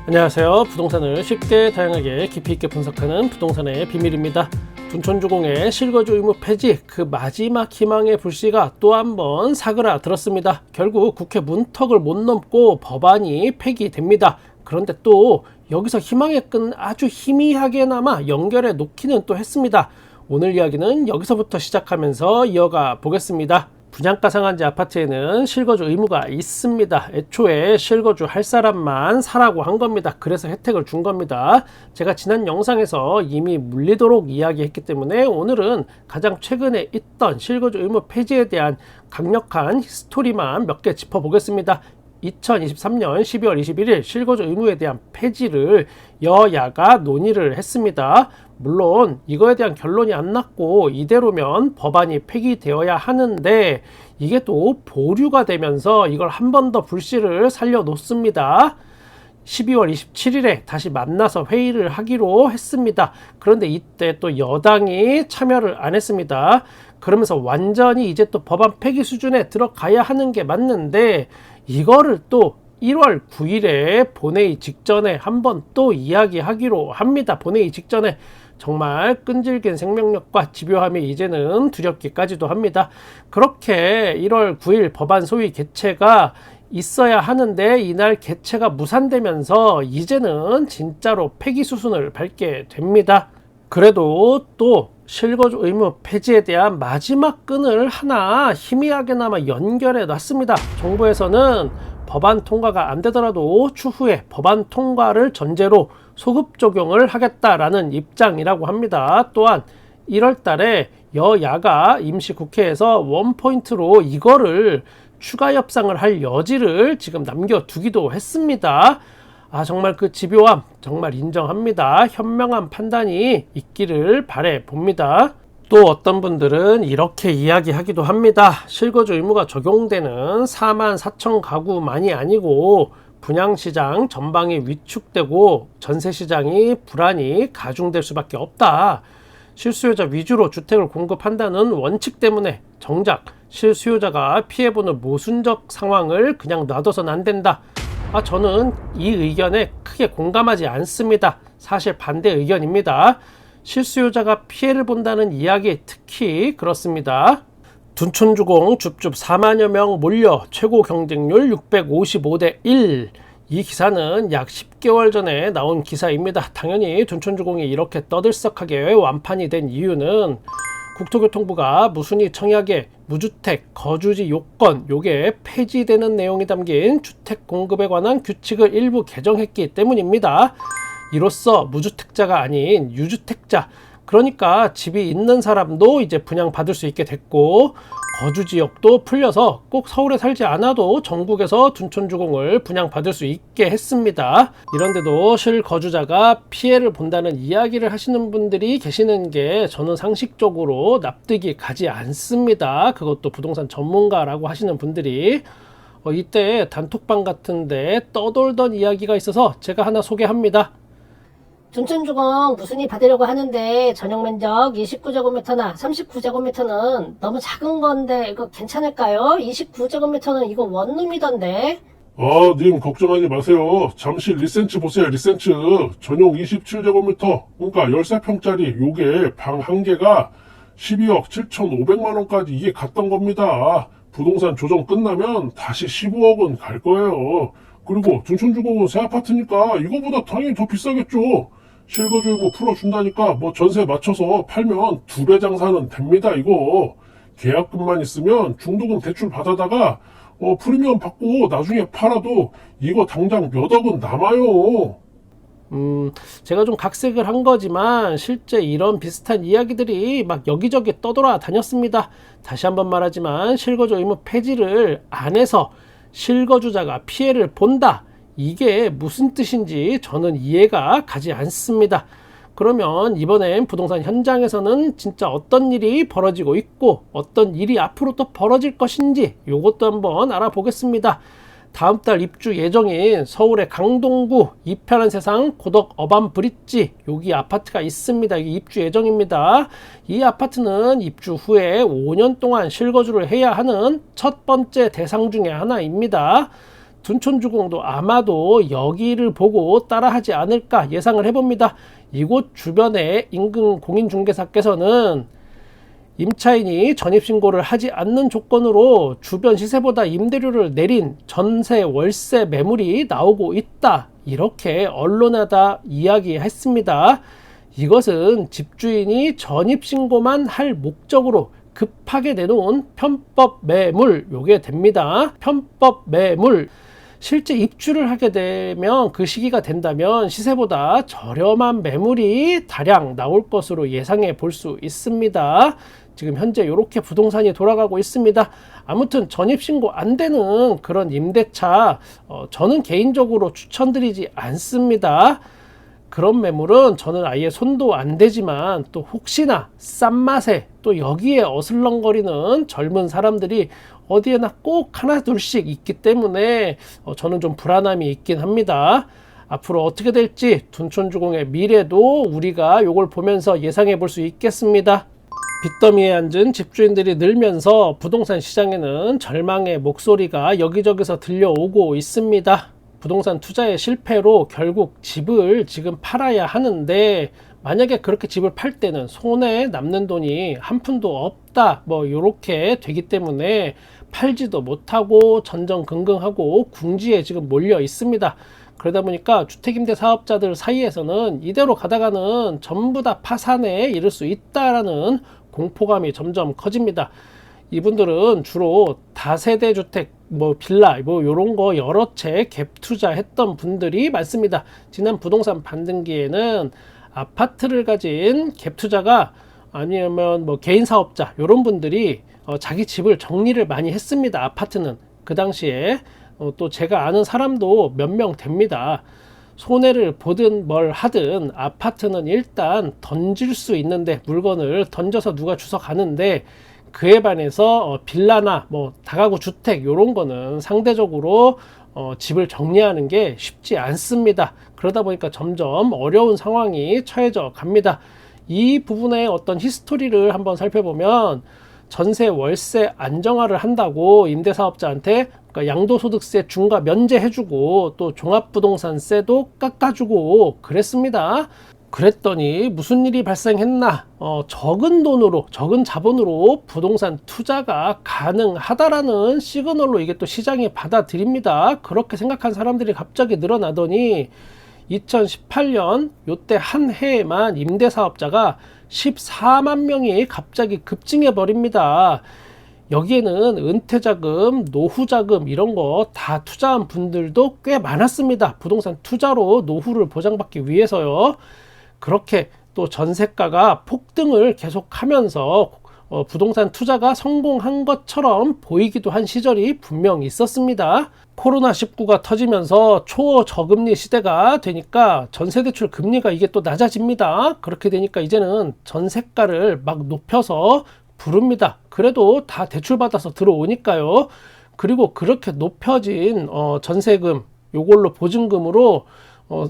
안녕하세요. 부동산을 쉽게 다양하게 깊이 있게 분석하는 부동산의 비밀입니다. 둔촌주공의 실거주 의무 폐지, 그 마지막 희망의 불씨가 또 한 번 사그라들었습니다. 결국 국회 문턱을 못 넘고 법안이 폐기됩니다. 그런데 또 여기서 희망의 끈 아주 희미하게나마 연결해 놓기는 또 했습니다. 오늘 이야기는 여기서부터 시작하면서 이어가 보겠습니다. 분양가 상한제 아파트에는 실거주 의무가 있습니다. 애초에 실거주 할 사람만 사라고 한 겁니다. 그래서 혜택을 준 겁니다. 제가 지난 영상에서 이미 물리도록 이야기했기 때문에 오늘은 가장 최근에 있던 실거주 의무 폐지에 대한 강력한 스토리만 몇 개 짚어보겠습니다. 2023년 12월 21일 실거주 의무에 대한 폐지를 여야가 논의를 했습니다. 물론 이거에 대한 결론이 안 났고 이대로면 법안이 폐기되어야 하는데 이게 또 보류가 되면서 이걸 한 번 더 불씨를 살려놓습니다. 12월 27일에 다시 만나서 회의를 하기로 했습니다. 그런데 이때 또 여당이 참여를 안 했습니다. 그러면서 완전히 이제 또 법안 폐기 수준에 들어가야 하는 게 맞는데 이거를 또 1월 9일에 본회의 직전에 한번 또 이야기하기로 합니다. 본회의 직전에 정말 끈질긴 생명력과 집요함이 이제는 두렵기까지도 합니다. 그렇게 1월 9일 법안 소위 개최가 있어야 하는데 이날 개최가 무산되면서 이제는 진짜로 폐기 수순을 밟게 됩니다. 그래도 또 실거주 의무 폐지에 대한 마지막 끈을 하나 희미하게나마 연결해 놨습니다. 정부에서는 법안 통과가 안 되더라도 추후에 법안 통과를 전제로 소급 적용을 하겠다라는 입장이라고 합니다. 또한 1월 달에 여야가 임시국회에서 원포인트로 이거를 추가 협상을 할 여지를 지금 남겨두기도 했습니다. 정말 그 집요함 정말 인정합니다. 현명한 판단이 있기를 바래 봅니다. 또 어떤 분들은 이렇게 이야기하기도 합니다. 실거주 의무가 적용되는 4만 4천 가구만이 아니고 분양시장 전방이 위축되고 전세시장이 불안이 가중될 수밖에 없다. 실수요자 위주로 주택을 공급한다는 원칙 때문에 정작 실수요자가 피해보는 모순적 상황을 그냥 놔둬서는 안 된다. 저는 이 의견에 크게 공감하지 않습니다. 사실 반대 의견입니다. 실수요자가 피해를 본다는 이야기 특히 그렇습니다. 둔촌주공 줍줍 4만여 명 몰려 최고 경쟁률 655대 1. 이 기사는 약 10개월 전에 나온 기사입니다. 당연히 둔촌주공이 이렇게 떠들썩하게 완판이 된 이유는 국토교통부가 무순위 청약의 무주택 거주지 요건 요게 폐지되는 내용이 담긴 주택 공급에 관한 규칙을 일부 개정했기 때문입니다. 이로써 무주택자가 아닌 유주택자, 그러니까 집이 있는 사람도 이제 분양받을 수 있게 됐고 거주지역도 풀려서 꼭 서울에 살지 않아도 전국에서 둔촌주공을 분양받을 수 있게 했습니다. 이런데도 실거주자가 피해를 본다는 이야기를 하시는 분들이 계시는 게 저는 상식적으로 납득이 가지 않습니다. 그것도 부동산 전문가라고 하시는 분들이 이때 단톡방 같은데 떠돌던 이야기가 있어서 제가 하나 소개합니다. 둔촌주공 무순위 받으려고 하는데 전용 면적 29제곱미터나 39제곱미터는 너무 작은 건데 이거 괜찮을까요? 29제곱미터는 이거 원룸이던데. 님 걱정하지 마세요. 잠시 리센츠 보세요. 리센츠 전용 27제곱미터 그러니까 13평짜리 요게 방 한 개가 12억 7,500만원까지 이게 갔던 겁니다. 부동산 조정 끝나면 다시 15억은 갈 거예요. 그리고 둔촌주공은 새 아파트니까 이거보다 당연히 더 비싸겠죠. 실거주 의무 풀어준다니까 뭐 전세 맞춰서 팔면 2배 장사는 됩니다. 이거 계약금만 있으면 중도금 대출 받아다가 프리미엄 받고 나중에 팔아도 이거 당장 몇 억은 남아요. 제가 좀 각색을 한 거지만 실제 이런 비슷한 이야기들이 막 여기저기 떠돌아 다녔습니다. 다시 한번 말하지만 실거주 의무 폐지를 안 해서 실거주자가 피해를 본다. 이게 무슨 뜻인지 저는 이해가 가지 않습니다. 그러면 이번엔 부동산 현장에서는 진짜 어떤 일이 벌어지고 있고 어떤 일이 앞으로 또 벌어질 것인지 이것도 한번 알아보겠습니다. 다음 달 입주 예정인 서울의 강동구 이편한 세상 고덕 어반 브릿지 여기 아파트가 있습니다. 이게 입주 예정입니다. 이 아파트는 입주 후에 5년 동안 실거주를 해야 하는 첫 번째 대상 중에 하나입니다. 둔촌주공도 아마도 여기를 보고 따라하지 않을까 예상을 해봅니다. 이곳 주변의 인근 공인중개사께서는 임차인이 전입신고를 하지 않는 조건으로 주변 시세보다 임대료를 내린 전세 월세 매물이 나오고 있다, 이렇게 언론에다 이야기했습니다. 이것은 집주인이 전입신고만 할 목적으로 급하게 내놓은 편법 매물, 요게 됩니다. 편법 매물. 실제 입주를 하게 되면, 그 시기가 된다면 시세보다 저렴한 매물이 다량 나올 것으로 예상해 볼 수 있습니다. 지금 현재 이렇게 부동산이 돌아가고 있습니다. 아무튼 전입신고 안 되는 그런 임대차, 저는 개인적으로 추천드리지 않습니다. 그런 매물은 저는 아예 손도 안 대지만, 또 혹시나 싼 맛에 또 여기에 어슬렁거리는 젊은 사람들이 어디에나 꼭 하나 둘씩 있기 때문에 저는 좀 불안함이 있긴 합니다. 앞으로 어떻게 될지 둔촌주공의 미래도 우리가 이걸 보면서 예상해 볼 수 있겠습니다. 빚더미에 앉은 집주인들이 늘면서 부동산 시장에는 절망의 목소리가 여기저기서 들려오고 있습니다. 부동산 투자의 실패로 결국 집을 지금 팔아야 하는데, 만약에 그렇게 집을 팔 때는 손에 남는 돈이 한 푼도 없다, 뭐 요렇게 되기 때문에 팔지도 못하고 전전긍긍하고 궁지에 지금 몰려 있습니다. 그러다 보니까 주택임대 사업자들 사이에서는 이대로 가다가는 전부 다 파산에 이를 수 있다라는 공포감이 점점 커집니다. 이분들은 주로 다세대 주택, 뭐 빌라, 뭐 요런 거 여러 채 갭 투자했던 분들이 많습니다. 지난 부동산 반등기에는 아파트를 가진 갭 투자가, 아니면 뭐 개인 사업자, 요런 분들이 자기 집을 정리를 많이 했습니다. 아파트는 그 당시에 또 제가 아는 사람도 몇 명 됩니다. 손해를 보든 뭘 하든 아파트는 일단 던질 수 있는데, 물건을 던져서 누가 주워 가는데, 그에 반해서 빌라나 뭐 다가구 주택 요런 거는 상대적으로 집을 정리하는 게 쉽지 않습니다. 그러다 보니까 점점 어려운 상황이 처해져 갑니다. 이 부분의 어떤 히스토리를 한번 살펴보면, 전세 월세 안정화를 한다고 임대사업자한테 그러니까 양도소득세 중과 면제해주고 또 종합부동산세도 깎아주고 그랬습니다. 그랬더니 무슨 일이 발생했나? 적은 돈으로, 적은 자본으로 부동산 투자가 가능하다라는 시그널로 이게 또 시장이 받아들입니다. 그렇게 생각한 사람들이 갑자기 늘어나더니 2018년 요때 한 해에만 임대사업자가 14만 명이 갑자기 급증해 버립니다. 여기에는 은퇴자금, 노후자금 이런 거 다 투자한 분들도 꽤 많았습니다. 부동산 투자로 노후를 보장받기 위해서요. 그렇게 또 전세가가 폭등을 계속하면서 부동산 투자가 성공한 것처럼 보이기도 한 시절이 분명히 있었습니다. 코로나19가 터지면서 초저금리 시대가 되니까 전세대출 금리가 이게 또 낮아집니다. 그렇게 되니까 이제는 전세가를 막 높여서 부릅니다. 그래도 다 대출받아서 들어오니까요. 그리고 그렇게 높여진 전세금, 요걸로 보증금으로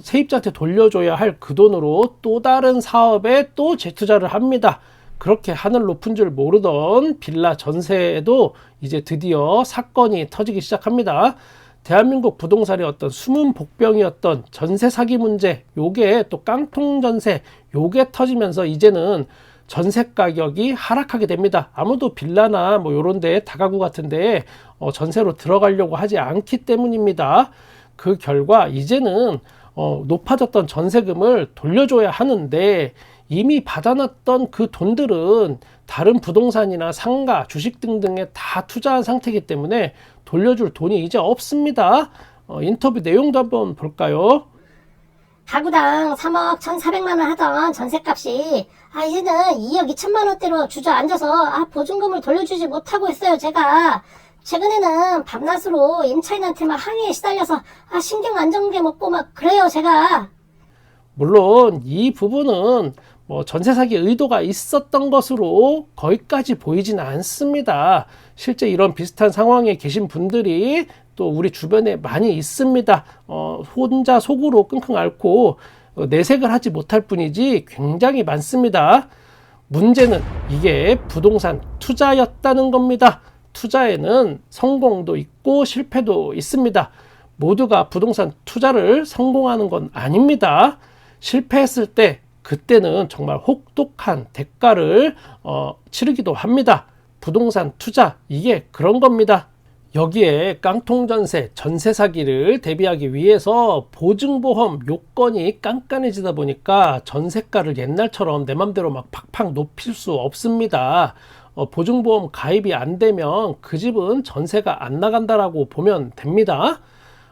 세입자한테 돌려줘야 할 그 돈으로 또 다른 사업에 또 재투자를 합니다. 그렇게 하늘 높은 줄 모르던 빌라 전세에도 이제 드디어 사건이 터지기 시작합니다. 대한민국 부동산의 어떤 숨은 복병이었던 전세 사기 문제, 요게 또 깡통 전세, 요게 터지면서 이제는 전세 가격이 하락하게 됩니다. 아무도 빌라나 뭐 요런 데 다가구 같은 데 전세로 들어가려고 하지 않기 때문입니다. 그 결과 이제는 높아졌던 전세금을 돌려줘야 하는데, 이미 받아놨던 그 돈들은 다른 부동산이나 상가, 주식 등등에 다 투자한 상태이기 때문에 돌려줄 돈이 이제 없습니다. 인터뷰 내용도 한번 볼까요? 가구당 3억 1,400만 원 하던 전셋값이 이제는 2억 2천만 원대로 주저앉아서 보증금을 돌려주지 못하고 있어요. 제가 최근에는 밤낮으로 임차인한테 막 항의에 시달려서 신경 안정제 먹고 막 그래요. 제가 물론 이 부분은 뭐 전세 사기 의도가 있었던 것으로 거기까지 보이지는 않습니다. 실제 이런 비슷한 상황에 계신 분들이 또 우리 주변에 많이 있습니다. 혼자 속으로 끙끙 앓고 내색을 하지 못할 뿐이지 굉장히 많습니다. 문제는 이게 부동산 투자였다는 겁니다. 투자에는 성공도 있고 실패도 있습니다. 모두가 부동산 투자를 성공하는 건 아닙니다. 실패했을 때 그때는 정말 혹독한 대가를 치르기도 합니다. 부동산 투자, 이게 그런 겁니다. 여기에 깡통전세, 전세 사기를 대비하기 위해서 보증보험 요건이 깐깐해지다 보니까 전세가를 옛날처럼 내 맘대로 막 팍팍 높일 수 없습니다. 보증보험 가입이 안 되면 그 집은 전세가 안 나간다라고 보면 됩니다.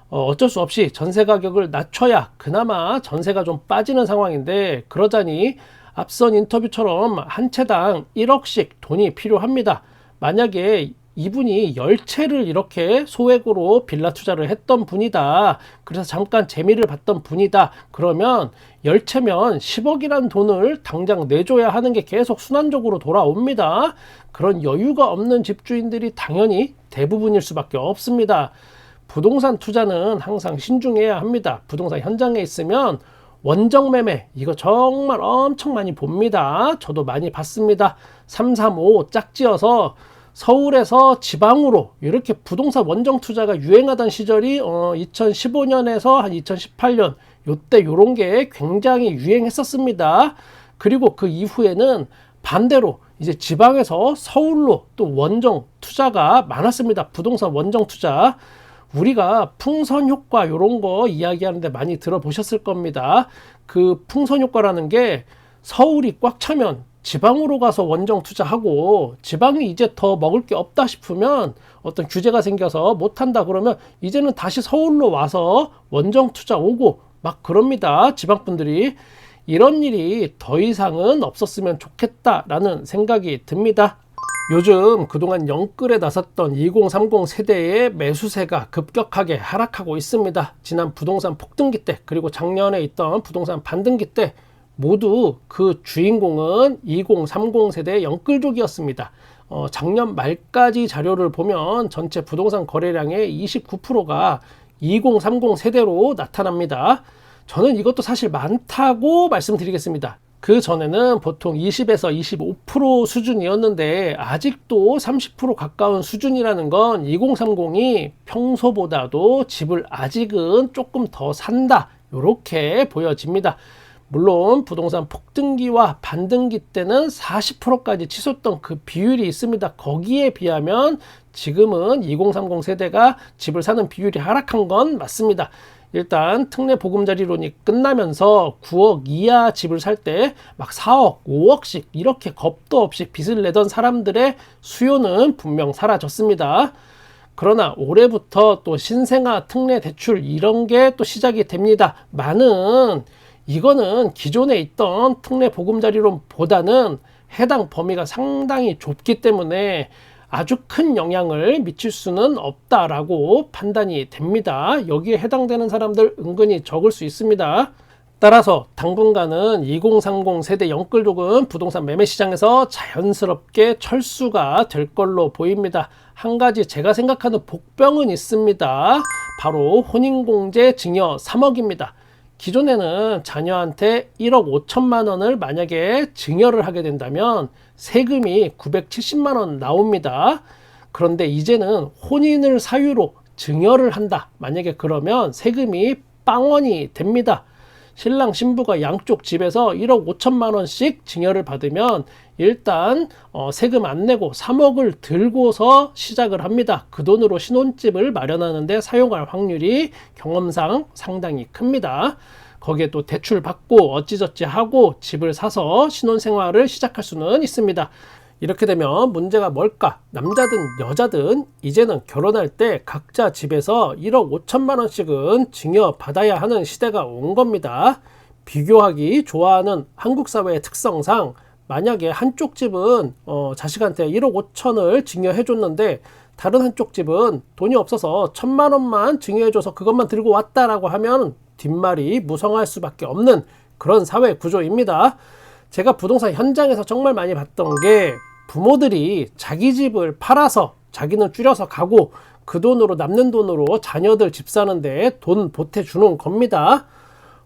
어쩔 수 없이 전세 가격을 낮춰야 그나마 전세가 좀 빠지는 상황인데, 그러자니 앞선 인터뷰처럼 한 채당 1억씩 돈이 필요합니다. 만약에 이분이 10채를 이렇게 소액으로 빌라 투자를 했던 분이다, 그래서 잠깐 재미를 봤던 분이다, 그러면 10채면 10억이라는 돈을 당장 내줘야 하는 게 계속 순환적으로 돌아옵니다. 그런 여유가 없는 집주인들이 당연히 대부분일 수밖에 없습니다. 부동산 투자는 항상 신중해야 합니다. 부동산 현장에 있으면 원정 매매, 이거 정말 엄청 많이 봅니다. 저도 많이 봤습니다. 335 짝지어서 서울에서 지방으로 이렇게 부동산 원정 투자가 유행하던 시절이 2015년에서 한 2018년 요때 요런 게 굉장히 유행했었습니다. 그리고 그 이후에는 반대로 이제 지방에서 서울로 또 원정 투자가 많았습니다. 부동산 원정 투자. 우리가 풍선 효과 요런 거 이야기하는데 많이 들어보셨을 겁니다. 그 풍선 효과라는 게 서울이 꽉 차면 지방으로 가서 원정 투자하고, 지방이 이제 더 먹을 게 없다 싶으면 어떤 규제가 생겨서 못한다 그러면 이제는 다시 서울로 와서 원정 투자 오고 막 그럽니다. 지방분들이. 이런 일이 더 이상은 없었으면 좋겠다라는 생각이 듭니다. 요즘 그동안 영끌에 나섰던 2030 세대의 매수세가 급격하게 하락하고 있습니다. 지난 부동산 폭등기 때, 그리고 작년에 있던 부동산 반등기 때 모두 그 주인공은 2030 세대의 영끌족이었습니다. 작년 말까지 자료를 보면 전체 부동산 거래량의 29%가 2030 세대로 나타납니다. 저는 이것도 사실 많다고 말씀드리겠습니다. 그 전에는 보통 20에서 25% 수준이었는데 아직도 30% 가까운 수준이라는 건 2030이 평소보다도 집을 아직은 조금 더 산다, 이렇게 보여집니다. 물론 부동산 폭등기와 반등기 때는 40%까지 치솟던 그 비율이 있습니다. 거기에 비하면 지금은 2030 세대가 집을 사는 비율이 하락한 건 맞습니다. 일단 특례 보금자리론이 끝나면서 9억 이하 집을 살 때 막 4억, 5억씩 이렇게 겁도 없이 빚을 내던 사람들의 수요는 분명 사라졌습니다. 그러나 올해부터 또 신생아 특례 대출 이런 게 또 시작이 됩니다. 이거는 기존에 있던 특례 보금자리론보다는 해당 범위가 상당히 좁기 때문에 아주 큰 영향을 미칠 수는 없다라고 판단이 됩니다. 여기에 해당되는 사람들 은근히 적을 수 있습니다. 따라서 당분간은 2030 세대 영끌족은 부동산 매매 시장에서 자연스럽게 철수가 될 걸로 보입니다. 한 가지 제가 생각하는 복병은 있습니다. 바로 혼인공제 증여 3억입니다. 기존에는 자녀한테 1억 5천만 원을 만약에 증여를 하게 된다면 세금이 970만 원 나옵니다. 그런데 이제는 혼인을 사유로 증여를 한다, 만약에 그러면 세금이 빵원이 됩니다. 신랑 신부가 양쪽 집에서 1억 5천만 원씩 증여를 받으면 일단 세금 안 내고 3억을 들고서 시작을 합니다. 그 돈으로 신혼집을 마련하는데 사용할 확률이 경험상 상당히 큽니다. 거기에 또 대출 받고 어찌저찌 하고 집을 사서 신혼생활을 시작할 수는 있습니다. 이렇게 되면 문제가 뭘까? 남자든 여자든 이제는 결혼할 때 각자 집에서 1억 5천만 원씩은 증여받아야 하는 시대가 온 겁니다. 비교하기 좋아하는 한국 사회의 특성상 만약에 한쪽 집은 자식한테 1억 5천을 증여해줬는데 다른 한쪽 집은 돈이 없어서 1,000만 원만 증여해줘서 그것만 들고 왔다라고 하면 뒷말이 무성할 수밖에 없는 그런 사회 구조입니다. 제가 부동산 현장에서 정말 많이 봤던 게 부모들이 자기 집을 팔아서 자기는 줄여서 가고 그 돈으로 남는 돈으로 자녀들 집 사는데 돈 보태주는 겁니다.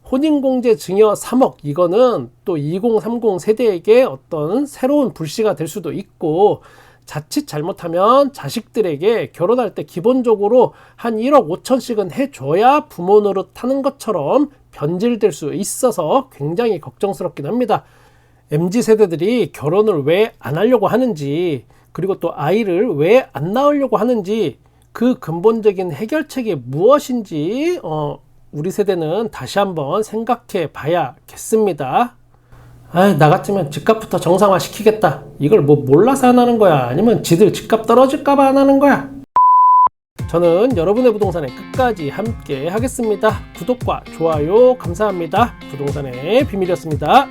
혼인공제 증여 3억, 이거는 또 2030 세대에게 어떤 새로운 불씨가 될 수도 있고, 자칫 잘못하면 자식들에게 결혼할 때 기본적으로 한 1억 5천씩은 해줘야 부모 노릇하는 것처럼 변질될 수 있어서 굉장히 걱정스럽긴 합니다. MZ세대들이 결혼을 왜 안 하려고 하는지, 그리고 또 아이를 왜 안 낳으려고 하는지, 그 근본적인 해결책이 무엇인지 우리 세대는 다시 한번 생각해 봐야겠습니다. 나 같으면 집값부터 정상화 시키겠다. 이걸 뭐 몰라서 안 하는 거야? 아니면 지들 집값 떨어질까봐 안 하는 거야? 저는 여러분의 부동산에 끝까지 함께 하겠습니다. 구독과 좋아요 감사합니다. 부동산의 비밀이었습니다.